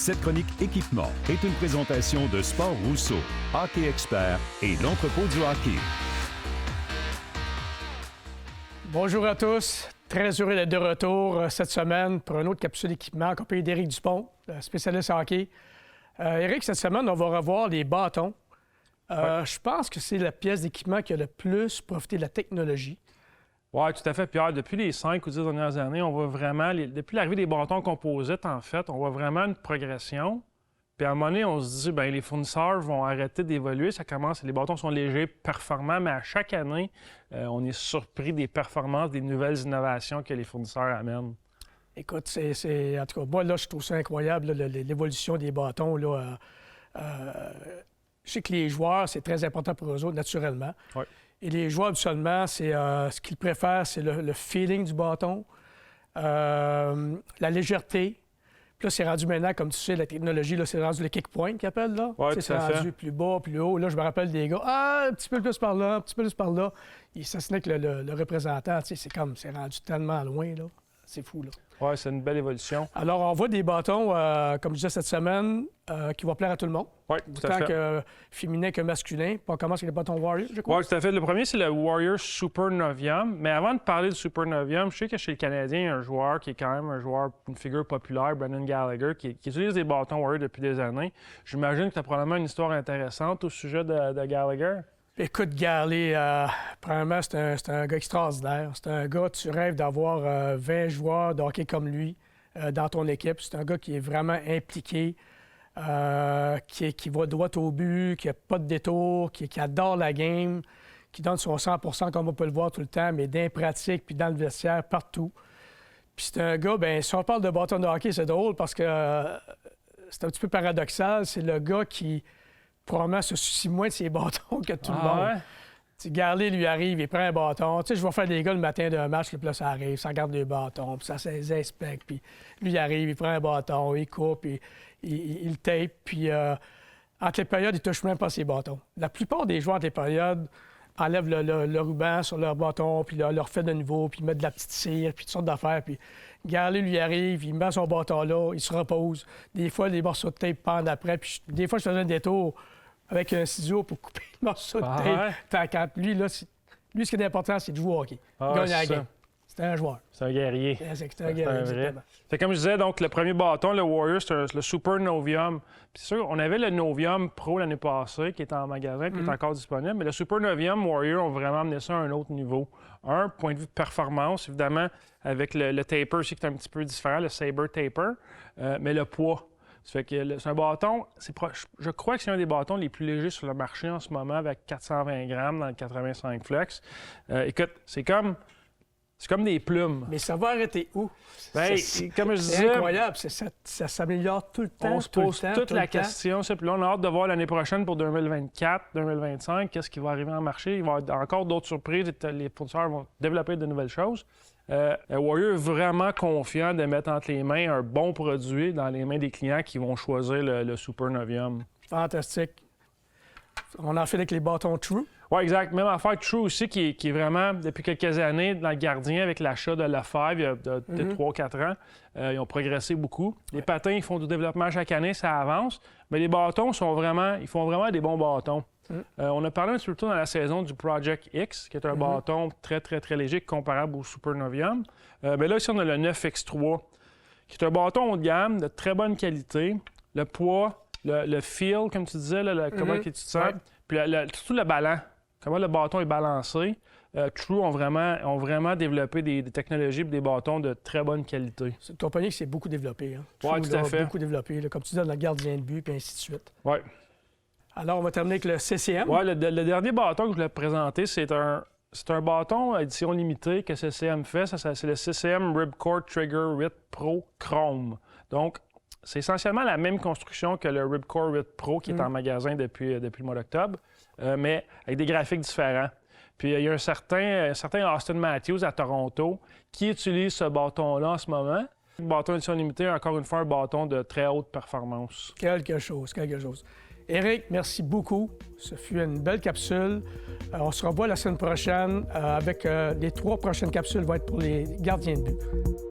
Cette chronique équipement est une présentation de Sport Rousseau, Hockey Expert et l'entrepôt du hockey. Bonjour à tous. Très heureux d'être de retour cette semaine pour une autre capsule d'équipement en compagnie d'Éric Dupont, spécialiste hockey. Éric, cette semaine, on va revoir les bâtons. Je pense que c'est la pièce d'équipement qui a le plus profité de la technologie. Oui, tout à fait, Pierre. Depuis les 5 ou 10 dernières années, on voit vraiment, depuis l'arrivée des bâtons composites, en fait, on voit vraiment une progression. Puis à un moment donné, on se dit, bien, les fournisseurs vont arrêter d'évoluer. Ça commence, les bâtons sont légers, performants, mais à chaque année, on est surpris des performances, des nouvelles innovations que les fournisseurs amènent. Écoute, en tout cas, moi, là, je trouve ça incroyable, là, l'évolution des bâtons. Là, je sais que les joueurs, c'est très important pour eux autres, naturellement. Oui. Et les joueurs, habituellement, ce qu'ils préfèrent, c'est le feeling du bâton, la légèreté. Puis là, c'est rendu maintenant, comme tu sais, la technologie, là, c'est rendu le kick point qu'ils appellent, là. Oui, c'est rendu plus bas, plus haut. Là, je me rappelle des gars, un petit peu plus par là, un petit peu plus par là. Et ça, ce n'est que le représentant, tu sais, c'est rendu tellement loin, là. C'est fou, là. Oui, c'est une belle évolution. Alors, on voit des bâtons, comme je disais cette semaine, qui vont plaire à tout le monde. Oui, tout à fait. Tant que féminin que masculin. Puis on commence avec les bâtons Warrior, je crois. Oui, tout à fait. Le premier, c'est le Warrior Super Novium. Mais avant de parler du Super Novium, je sais que chez le Canadien, il y a un joueur qui est quand même une figure populaire, Brendan Gallagher, qui utilise des bâtons Warrior depuis des années. J'imagine que tu as probablement une histoire intéressante au sujet de Gallagher. Écoute, Garley, premièrement, c'est un gars extraordinaire. C'est un gars, tu rêves d'avoir 20 joueurs de hockey comme lui dans ton équipe. C'est un gars qui est vraiment impliqué, qui va droit au but, qui n'a pas de détour, qui adore la game, qui donne son 100 comme on peut le voir tout le temps, mais dans les pratiques, puis dans le vestiaire, partout. Puis c'est un gars, bien, si on parle de bâton de hockey, c'est drôle parce que c'est un petit peu paradoxal. C'est le gars qui probablement se soucie moins de ses bâtons que tout le monde. Ouais? Tu sais, Garley, lui, arrive, il prend un bâton. Tu sais, je vais faire des gars le matin d'un match, puis là, ça arrive, ça regarde les bâtons, puis ça s'inspecte, puis lui, il arrive, il prend un bâton, il coupe, il tape, puis entre les périodes, il touche même pas ses bâtons. La plupart des joueurs entre les périodes enlèvent le ruban sur leur bâton, puis leur fait de nouveau, puis ils mettent de la petite cire, puis toutes sortes d'affaires, puis Garley, lui, arrive, il met son bâton là, il se repose. Des fois, les morceaux de tape pendent après, puis des fois, je faisais un détour avec un ciseau pour couper le morceau de tape. Tant qu'à lui, là, ce qui est important, c'est de jouer au hockey. Il gagne la game. C'est un joueur. C'est un guerrier. C'est un guerrier, exactement. C'est comme je disais, donc, le premier bâton, le Warrior, c'est le Super Novium. Puis c'est sûr, on avait le Novium Pro l'année passée, qui est en magasin, qui est encore disponible. Mais le Super Novium Warrior ont vraiment amené ça à un autre niveau. Un, point de vue de performance, évidemment, avec le taper aussi, qui est un petit peu différent, le Saber Taper. Mais le poids. Ça fait que c'est un bâton, je crois que c'est un des bâtons les plus légers sur le marché en ce moment, avec 420 grammes dans le 85 Flex. Écoute, c'est comme des plumes. Mais ça va arrêter où? Bien, comme je disais, c'est incroyable, ça s'améliore tout le temps. On se pose toute la question. Puis là, on a hâte de voir l'année prochaine pour 2024, 2025, qu'est-ce qui va arriver en marché. Il va y avoir encore d'autres surprises. Les fournisseurs vont développer de nouvelles choses. Warrior est vraiment confiant de mettre entre les mains un bon produit dans les mains des clients qui vont choisir le Super Novium. Fantastique. On en fait avec les bâtons True. Oui, exact. Même affaire True aussi, qui est vraiment, depuis quelques années, dans le gardien, avec l'achat de la Five, il y a peut-être 3-4 ans, ils ont progressé beaucoup. Les patins, ils font du développement chaque année, ça avance. Mais les bâtons ils font vraiment des bons bâtons. On a parlé un petit peu plus tôt dans la saison du Project X, qui est un bâton très, très, très léger, comparable au Super Novium. Mais là, ici, on a le 9X3, qui est un bâton haut de gamme, de très bonne qualité. Le poids, le feel, comme tu disais, comment tu te sens, puis surtout le ballon, comment le bâton est balancé. True ont vraiment développé des technologies et des bâtons de très bonne qualité. C'est une compagnie qui s'est beaucoup développée. Hein? Oui, tout à fait. Beaucoup développée, là, comme tu dis, dans le gardien de but, puis ainsi de suite. Oui. Alors, on va terminer avec le CCM. Oui, le dernier bâton que je voulais présenter, c'est un bâton édition limitée que CCM fait. C'est le CCM Ripcord Trigger RIT Pro Chrome. Donc, c'est essentiellement la même construction que le Ripcord RIT Pro qui est en magasin depuis le mois d'octobre, mais avec des graphiques différents. Puis il y a un certain Austin Matthews à Toronto qui utilise ce bâton-là en ce moment. Le bâton édition limitée, encore une fois, un bâton de très haute performance. Quelque chose. Éric, merci beaucoup. Ce fut une belle capsule. On se revoit la semaine prochaine avec les 3 prochaines capsules vont être pour les gardiens de but.